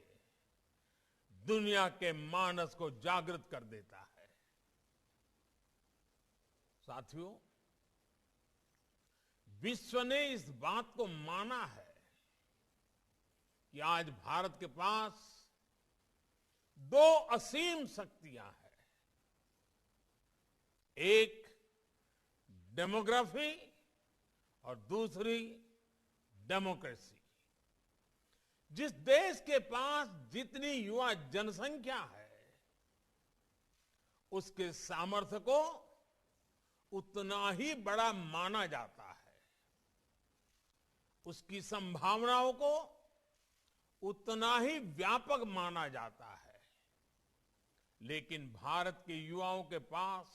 Speaker 4: दुनिया के मानस को जागृत कर देता है। साथियों, विश्व ने इस बात को माना है कि आज भारत के पास दो असीम शक्तियां हैं, एक डेमोग्राफी और दूसरी डेमोक्रेसी। जिस देश के पास जितनी युवा जनसंख्या है, उसके सामर्थ्य को उतना ही बड़ा माना जाता है, उसकी संभावनाओं को उतना ही व्यापक माना जाता है। लेकिन भारत के युवाओं के पास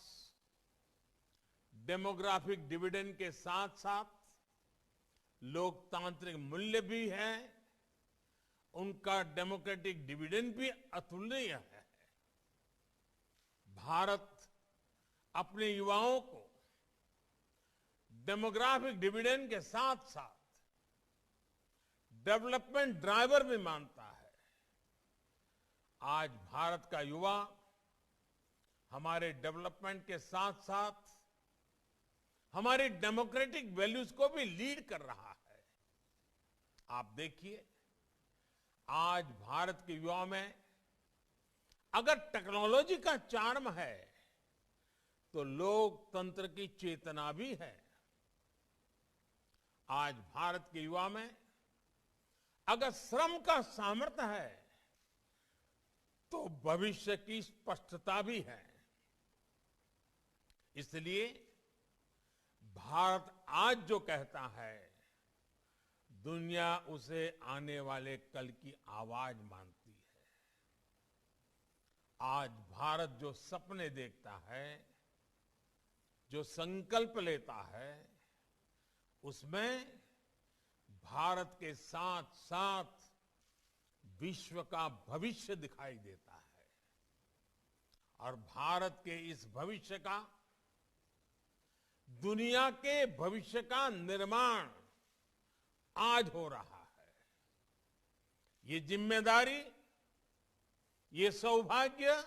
Speaker 4: डेमोग्राफिक डिविडेंड के साथ साथ लोकतांत्रिक मूल्य भी है, उनका डेमोक्रेटिक डिविडेंड भी अतुलनीय है। भारत अपने युवाओं को डेमोग्राफिक डिविडेंड के साथ साथ डेवलपमेंट ड्राइवर भी मानता है। आज भारत का युवा हमारे डेवलपमेंट के साथ साथ हमारी डेमोक्रेटिक वैल्यूज को भी लीड कर रहा है। आप देखिए, आज भारत के युवाओं में अगर टेक्नोलॉजी का चार्म है तो लोकतंत्र की चेतना भी है। आज भारत के युवा में अगर श्रम का सामर्थ्य है तो भविष्य की स्पष्टता भी है। इसलिए भारत आज जो कहता है, दुनिया उसे आने वाले कल की आवाज मानती है। आज भारत जो सपने देखता है, जो संकल्प लेता है, उसमें भारत के साथ साथ विश्व का भविष्य दिखाई देता है। और भारत के इस भविष्य का, दुनिया के भविष्य का निर्माण आज हो रहा है। ये जिम्मेदारी, ये सौभाग्य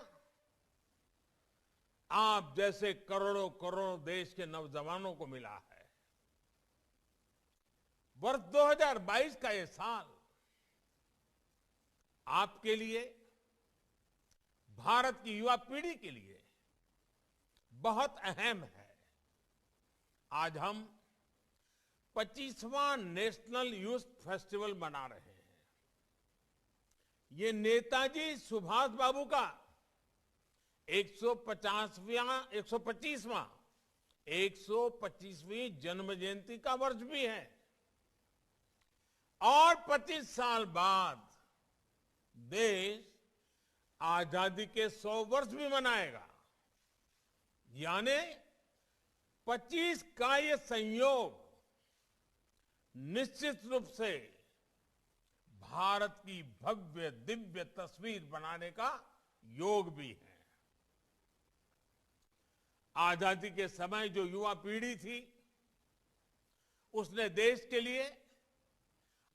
Speaker 4: आप जैसे करोड़ों करोड़ों देश के नौजवानों को मिला है। वर्ष 2022 का ये साल आपके लिए, भारत की युवा पीढ़ी के लिए बहुत अहम है। आज हम 25वां नेशनल यूथ फेस्टिवल मना रहे हैं। ये नेताजी सुभाष बाबू का 125वीं जन्म जयंती का वर्ष भी है। और 25 साल बाद देश आजादी के 100 वर्ष भी मनाएगा। यानी 25 का ये संयोग निश्चित रूप से भारत की भव्य दिव्य तस्वीर बनाने का योग भी है। आजादी के समय जो युवा पीढ़ी थी, उसने देश के लिए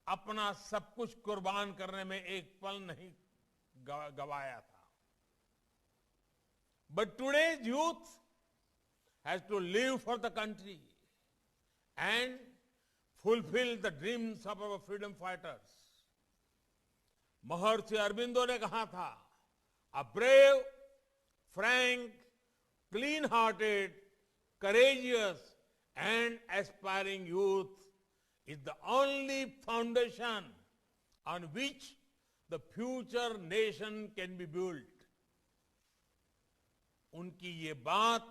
Speaker 4: अपना सब कुछ कुर्बान करने में एक पल नहीं गवाया था। But today's youth has to live for the country and fulfill the dreams of our freedom fighters. महर्षि अरविंदो ने कहा था, a brave, frank, clean-hearted, courageous and aspiring youth is the only foundation on which the future nation can be built. उनकी ये बात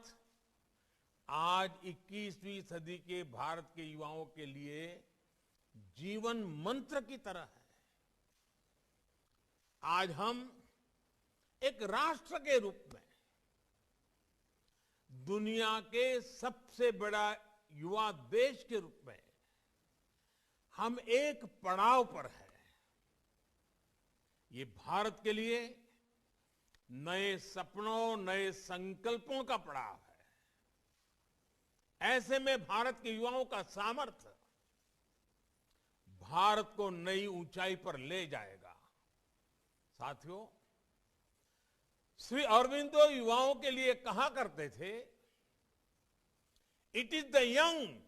Speaker 4: आज 21वीं सदी के भारत के युवाओं के लिए जीवन मंत्र की तरह है। आज हम एक राष्ट्र के रूप में दुनिया के सबसे बड़ा युवा देश के रूप में हम एक पड़ाव पर हैं। ये भारत के लिए नए सपनों, नए संकल्पों का पड़ाव है। ऐसे में भारत के युवाओं का सामर्थ्य भारत को नई ऊंचाई पर ले जाएगा। साथियों, श्री अरबिंदो युवाओं के लिए कहा करते थे, it is the young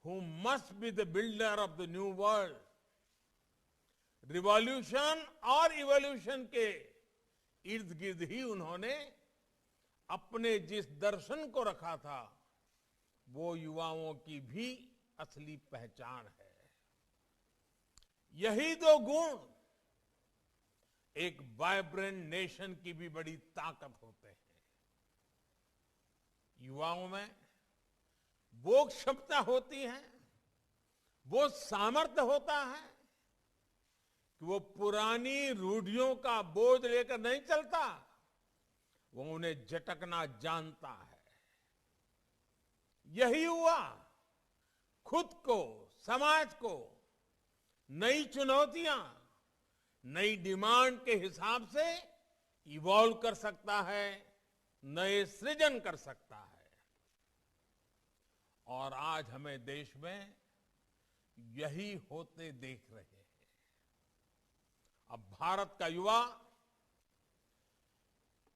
Speaker 4: who must be the builder of the new world. Revolution और इवोल्यूशन के इर्द गिर्द ही उन्होंने अपने जिस दर्शन को रखा था, वो युवाओं की भी असली पहचान है। यही दो गुण एक वाइब्रेंट नेशन की भी बड़ी ताकत होते हैं। युवाओं में वो क्षमता होती है, वो सामर्थ्य होता है कि वो पुरानी रूढ़ियों का बोझ लेकर नहीं चलता, वो उन्हें झटकना जानता है। यही हुआ खुद को, समाज को नई चुनौतियां, नई डिमांड के हिसाब से इवॉल्व कर सकता है, नए सृजन कर सकता है। और आज हमें देश में यही होते देख रहे हैं। अब भारत का युवा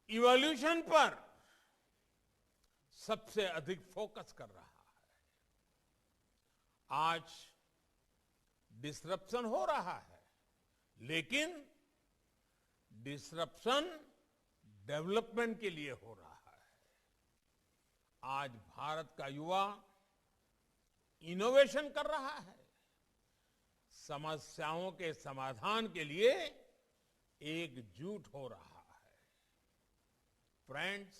Speaker 4: इवोल्यूशन पर सबसे अधिक फोकस कर रहा है। आज डिसरप्शन हो रहा है, लेकिन डिसरप्शन डेवलपमेंट के लिए हो रहा है। आज भारत का युवा इनोवेशन कर रहा है, समस्याओं के समाधान के लिए एकजुट हो रहा है। Friends,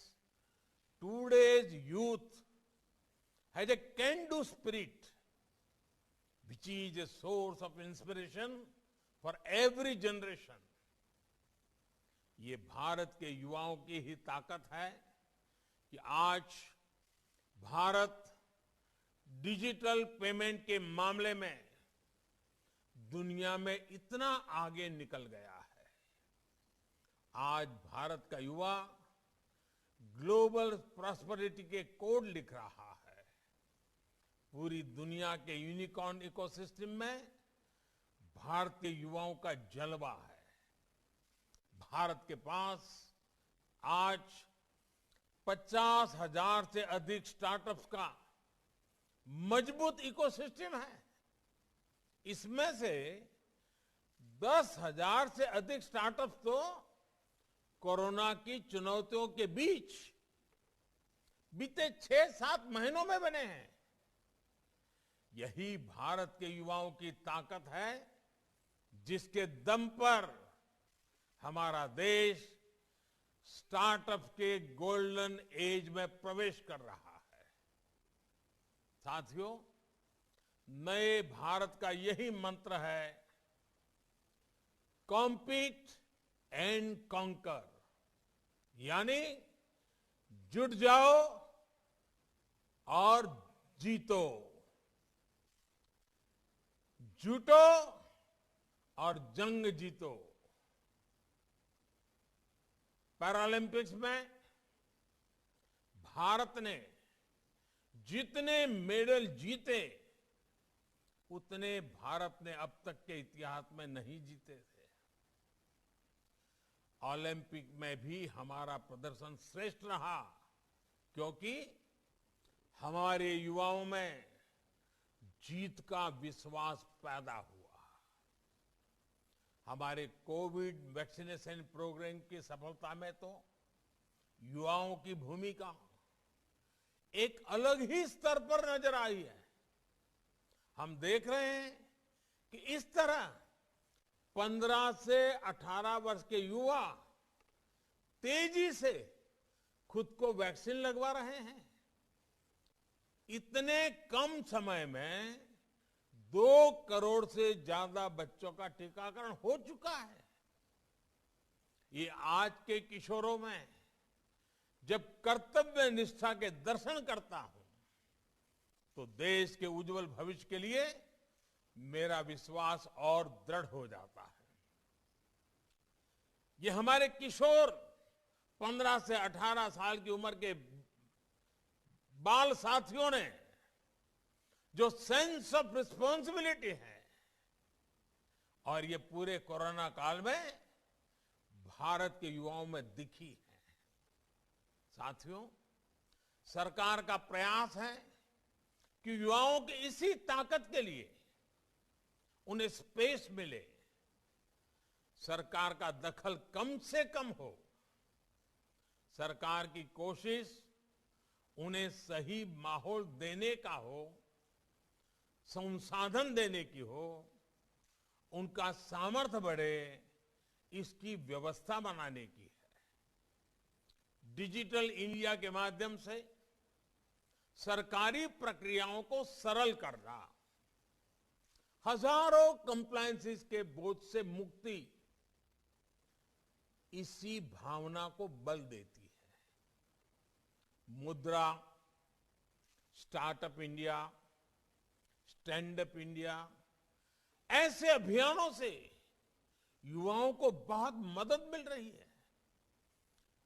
Speaker 4: today's youth has a can-do spirit, which is a source of inspiration for every generation. ये भारत के युवाओं की ही ताकत है कि आज भारत डिजिटल पेमेंट के मामले में दुनिया में इतना आगे निकल गया है। आज भारत का युवा ग्लोबल प्रॉस्पेरिटी के कोड लिख रहा है। पूरी दुनिया के यूनिकॉर्न इकोसिस्टम में भारत के युवाओं का जलवा है। भारत के पास आज 50,000 से अधिक स्टार्टअप्स का मजबूत इकोसिस्टम है। इसमें से 10,000 से अधिक स्टार्टअप्स तो कोरोना की चुनौतियों के बीच बीते 6-7 महीनों में बने हैं। यही भारत के युवाओं की ताकत है, जिसके दम पर हमारा देश स्टार्टअप के गोल्डन एज में प्रवेश कर रहा है। साथियों, नए भारत का यही मंत्र है, कॉम्पीट एंड कॉन्कर, यानी जुट जाओ और जीतो, जुटो और जंग जीतो। पैरालंपिक्स में भारत ने जितने मेडल जीते, उतने भारत ने अब तक के इतिहास में नहीं जीते थे। ओलंपिक में भी हमारा प्रदर्शन श्रेष्ठ रहा, क्योंकि हमारे युवाओं में जीत का विश्वास पैदा हुआ। हमारे कोविड वैक्सीनेशन प्रोग्राम की सफलता में तो युवाओं की भूमिका एक अलग ही स्तर पर नजर आई है। हम देख रहे हैं कि इस तरह 15 से 18 वर्ष के युवा तेजी से खुद को वैक्सीन लगवा रहे हैं। इतने कम समय में 2 करोड़ से ज्यादा बच्चों का टीकाकरण हो चुका है। ये आज के किशोरों में जब कर्तव्य निष्ठा के दर्शन करता हूं, तो देश के उज्जवल भविष्य के लिए मेरा विश्वास और दृढ़ हो जाता है। ये हमारे किशोर 15 से 18 साल की उम्र के बाल साथियों ने जो सेंस ऑफ रिस्पॉन्सिबिलिटी है, और ये पूरे कोरोना काल में भारत के युवाओं में दिखी है। साथियों, सरकार का प्रयास है कि युवाओं की इसी ताकत के लिए उन्हें स्पेस मिले, सरकार का दखल कम से कम हो। सरकार की कोशिश उन्हें सही माहौल देने का हो, संसाधन देने की हो, उनका सामर्थ्य बढ़े, इसकी व्यवस्था बनाने की है। डिजिटल इंडिया के माध्यम से सरकारी प्रक्रियाओं को सरल करना, हजारों कंप्लायंसेस के बोझ से मुक्ति, इसी भावना को बल देती है। मुद्रा, startup India, stand up India, ऐसे अभियानों से युवाओं को बहुत मदद मिल रही है।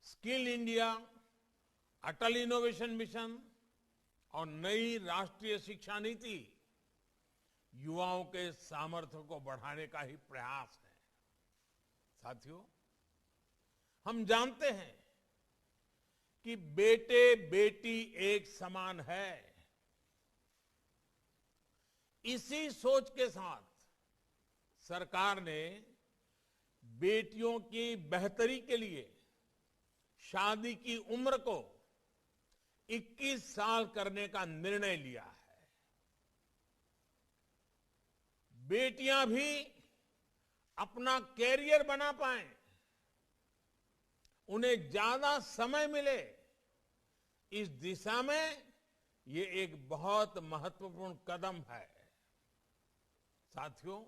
Speaker 4: स्किल इंडिया, अटल इनोवेशन मिशन और नई राष्ट्रीय शिक्षा नीति युवाओं के सामर्थ्य को बढ़ाने का ही प्रयास है। साथियों, हम जानते हैं कि बेटे बेटी एक समान है। इसी सोच के साथ सरकार ने बेटियों की बेहतरी के लिए शादी की उम्र को 21 साल करने का निर्णय लिया है। बेटियां भी अपना कैरियर बना पाएं, उन्हें ज्यादा समय मिले, इस दिशा में ये एक बहुत महत्वपूर्ण कदम है। साथियों,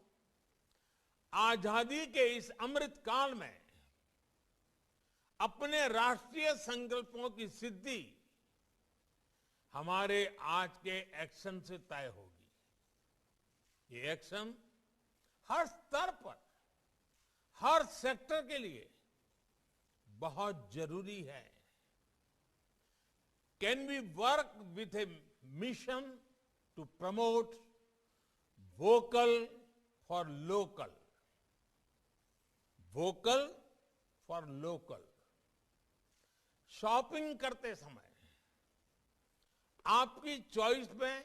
Speaker 4: आजादी के इस अमृत काल में अपने राष्ट्रीय संकल्पों की सिद्धि हमारे आज के एक्शन से तय होगी। ये एक्शन हर स्तर पर, हर सेक्टर के लिए बहुत जरूरी है। Can we work with a mission to promote vocal for local, vocal for local. Shopping करते समय आपकी चॉइस में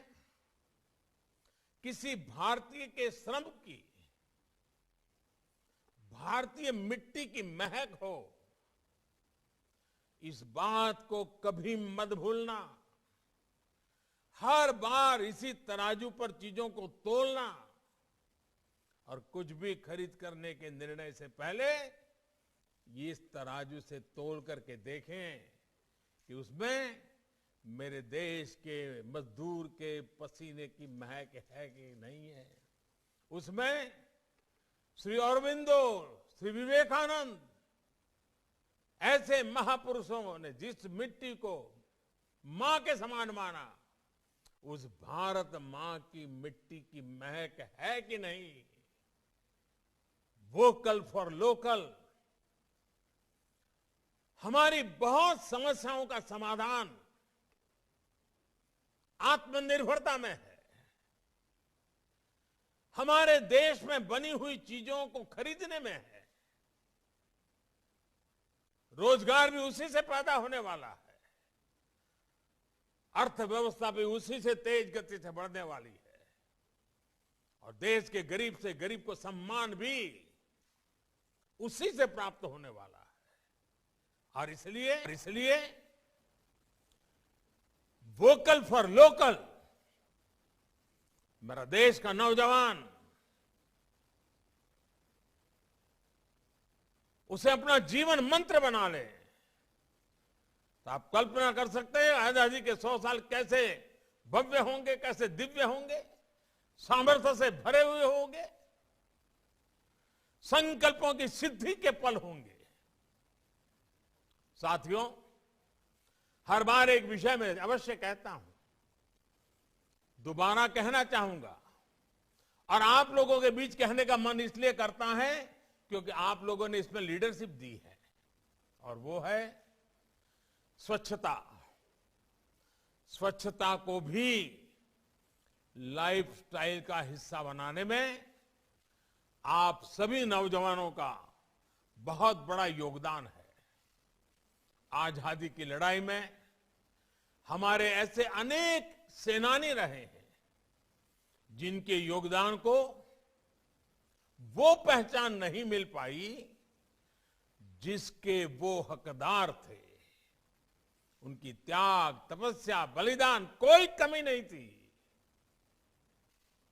Speaker 4: किसी भारतीय के श्रम की, भारतीय मिट्टी की महक हो, इस बात को कभी मत भूलना। हर बार इसी तराजू पर चीजों को तोलना और कुछ भी खरीद करने के निर्णय से पहले ये इस तराजू से तोल करके देखें कि उसमें मेरे देश के मजदूर के पसीने की महक है कि नहीं है। उसमें श्री अरविंदो, श्री विवेकानंद, ऐसे महापुरुषों ने जिस मिट्टी को मां के समान माना, उस भारत मां की मिट्टी की महक है कि नहीं। Vocal for local. हमारी बहुत समस्याओं का समाधान आत्मनिर्भरता में है। हमारे देश में बनी हुई चीजों को खरीदने में है। रोजगार भी उसी से पैदा होने वाला है। अर्थव्यवस्था भी उसी से तेज गति से बढ़ने वाली है। और देश के गरीब से गरीब को सम्मान भी उसी से प्राप्त होने वाला है। और इसलिए वोकल फॉर लोकल, मेरा देश का नौजवान उसे अपना जीवन मंत्र बना ले। तो आप कल्पना कर सकते हैं आजादी के 100 साल कैसे भव्य होंगे, कैसे दिव्य होंगे, सामर्थ्य से भरे हुए होंगे, संकल्पों की सिद्धि के पल होंगे। साथियों, हर बार एक विषय में अवश्य कहता हूं, दोबारा कहना चाहूंगा, और आप लोगों के बीच कहने का मन इसलिए करता है क्योंकि आप लोगों ने इसमें लीडरशिप दी है, और वो है स्वच्छता। स्वच्छता को भी लाइफस्टाइल का हिस्सा बनाने में आप सभी नौजवानों का बहुत बड़ा योगदान है। आजादी की लड़ाई में हमारे ऐसे अनेक सेनानी रहे हैं जिनके योगदान को वो पहचान नहीं मिल पाई जिसके वो हकदार थे। उनकी त्याग, तपस्या, बलिदान कोई कमी नहीं थी,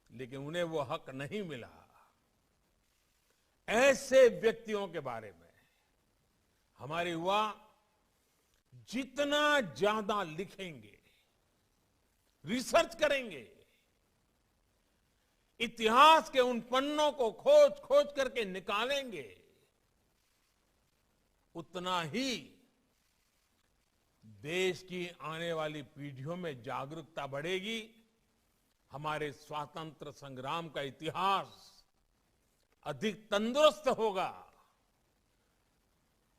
Speaker 4: लेकिन उन्हें वो हक नहीं मिला। ऐसे व्यक्तियों के बारे में हमारे युवा जितना ज्यादा लिखेंगे, रिसर्च करेंगे, इतिहास के उन पन्नों को खोज खोज करके निकालेंगे, उतना ही देश की आने वाली पीढ़ियों में जागरूकता बढ़ेगी। हमारे स्वातंत्र संग्राम का इतिहास अधिक तंदुरुस्त होगा,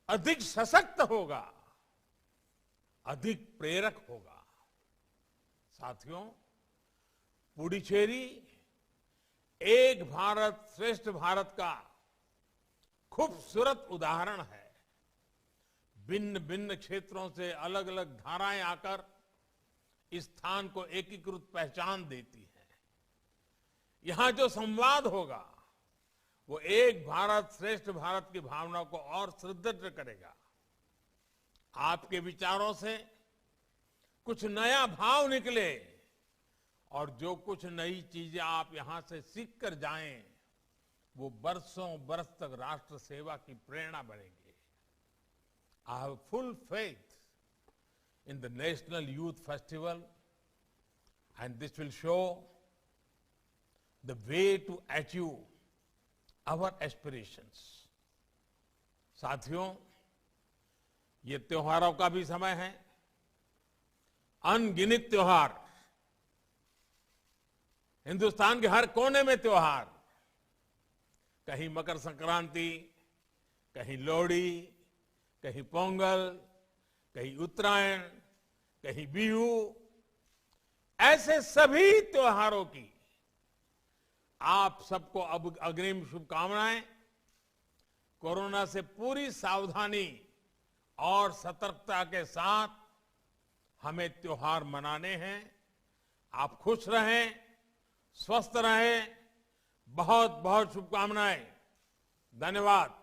Speaker 4: अधिक सशक्त होगा, अधिक प्रेरक होगा। साथियों, पुडुचेरी एक भारत श्रेष्ठ भारत का खूबसूरत उदाहरण है। भिन्न भिन्न क्षेत्रों से अलग अलग धाराएं आकर इस स्थान को एकीकृत पहचान देती है। यहां जो संवाद होगा वो एक भारत श्रेष्ठ भारत की भावना को और सुदृढ़ करेगा। आपके विचारों से कुछ नया भाव निकले और जो कुछ नई चीजें आप यहां से सीख कर जाएं, वो बरसों बरस तक राष्ट्र सेवा की प्रेरणा बनेंगे। I have full faith in the National Youth Festival, and this will show the way to achieve our aspirations. साथियों, ये त्योहारों का भी समय है। अनगिनत त्योहार, हिंदुस्तान के हर कोने में त्योहार, कहीं मकर संक्रांति, कहीं लोहड़ी, कहीं पोंगल, कहीं उत्तरायण, कहीं बिहू, ऐसे सभी त्योहारों की आप सबको अब अग्रिम शुभकामनाएं। कोरोना से पूरी सावधानी और सतर्कता के साथ हमें त्योहार मनाने हैं। आप खुश रहें, स्वस्थ रहें। बहुत बहुत शुभकामनाएं। धन्यवाद।